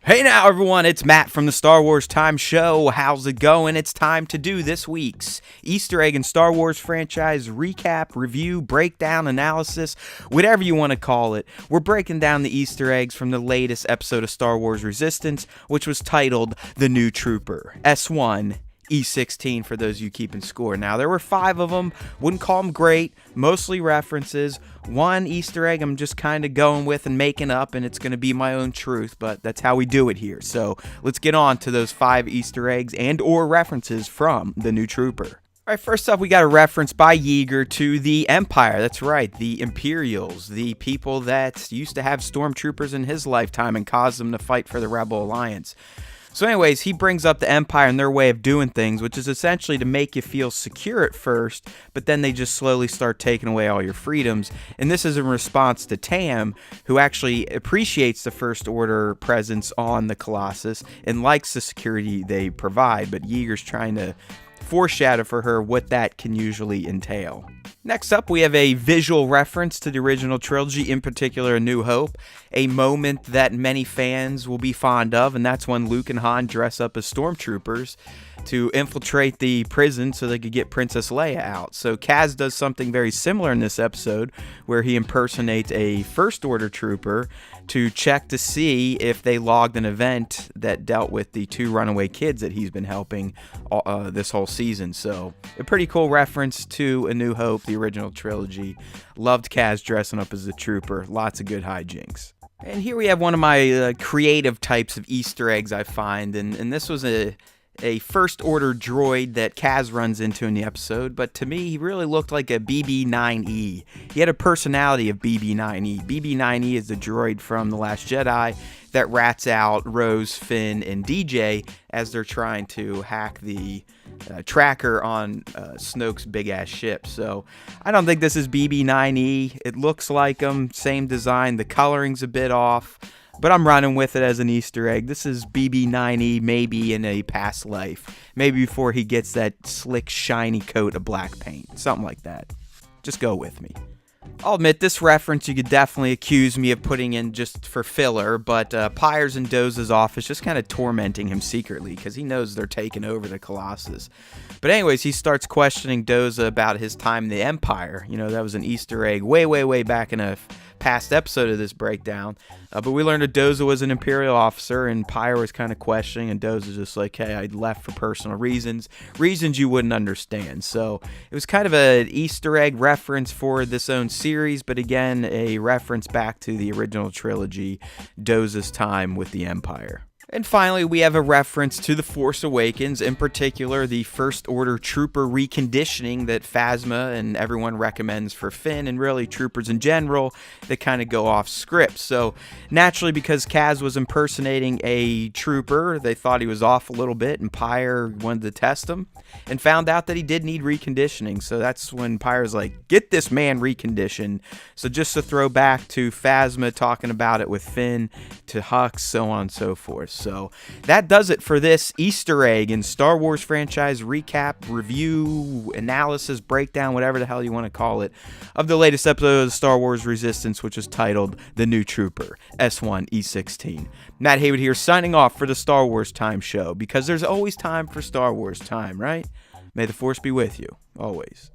Hey now everyone, it's Matt from the Star Wars Time Show. How's it going? It's time to do this week's Easter egg and Star Wars franchise recap, review, breakdown, analysis, whatever you want to call it. We're breaking down the Easter eggs from the latest episode of Star Wars Resistance, which was titled The New Trooper, S1. E16 for those of you keeping score. Now, there were 5 of them. Wouldn't call them great. Mostly references. One Easter egg I'm just kind of going with and making up, and it's going to be my own truth, but that's how we do it here. So let's get on to those 5 Easter eggs and or references from The New Trooper. All right, first up, we got a reference by Yeager to the Empire. That's right, the Imperials, the people that used to have stormtroopers in his lifetime and caused them to fight for the Rebel Alliance. So anyways, he brings up the Empire and their way of doing things, which is essentially to make you feel secure at first, but then they just slowly start taking away all your freedoms. And this is in response to Tam, who actually appreciates the First Order presence on the Colossus and likes the security they provide, but Yeager's trying to foreshadow for her what that can usually entail. Next up, we have a visual reference to the original trilogy, in particular A New Hope, a moment that many fans will be fond of, and that's when Luke and Han dress up as stormtroopers to infiltrate the prison so they could get Princess Leia out. So Kaz does something very similar in this episode where he impersonates a First Order trooper to check to see if they logged an event that dealt with the 2 runaway kids that he's been helping this whole season. So a pretty cool reference to A New Hope, the original trilogy. Loved Kaz dressing up as a trooper. Lots of good hijinks. And here we have one of my creative types of Easter eggs I find, and this was a First Order droid that Kaz runs into in the episode, but to me, he really looked like a BB-9E. He had a personality of BB-9E. BB-9E is the droid from The Last Jedi that rats out Rose, Finn, and DJ as they're trying to hack the tracker on Snoke's big-ass ship. So I don't think this is BB-9E. It looks like him, same design. The coloring's a bit off, but I'm running with it as an Easter egg. This is BB-9E maybe in a past life. Maybe before he gets that slick, shiny coat of black paint. Something like that. Just go with me. I'll admit, this reference you could definitely accuse me of putting in just for filler, but Pyre's in Doze's office just kind of tormenting him secretly because he knows they're taking over the Colossus. But anyways, he starts questioning Doze about his time in the Empire. You know, that was an Easter egg way back in a past episode of this breakdown. But we learned that Doze was an Imperial officer, and Pyre was kind of questioning, and Doze was just like, hey, I left for personal reasons you wouldn't understand. So it was kind of an Easter egg reference for this own series, but again, a reference back to the original trilogy, Doze's time with the Empire. And finally, we have a reference to The Force Awakens, in particular the First Order trooper reconditioning that Phasma and everyone recommends for Finn, and really troopers in general that kind of go off script. So naturally, because Kaz was impersonating a trooper, they thought he was off a little bit, and Pyre wanted to test him and found out that he did need reconditioning. So that's when Pyre's like, get this man reconditioned. So just to throw back to Phasma talking about it with Finn, to Hux, so on and so forth. So that does it for this Easter egg and Star Wars franchise recap, review, analysis, breakdown, whatever the hell you want to call it, of the latest episode of Star Wars Resistance, which is titled The New Trooper, S1E16. Matt Haywood here, signing off for the Star Wars Time Show, because there's always time for Star Wars time, right? May the Force be with you, always.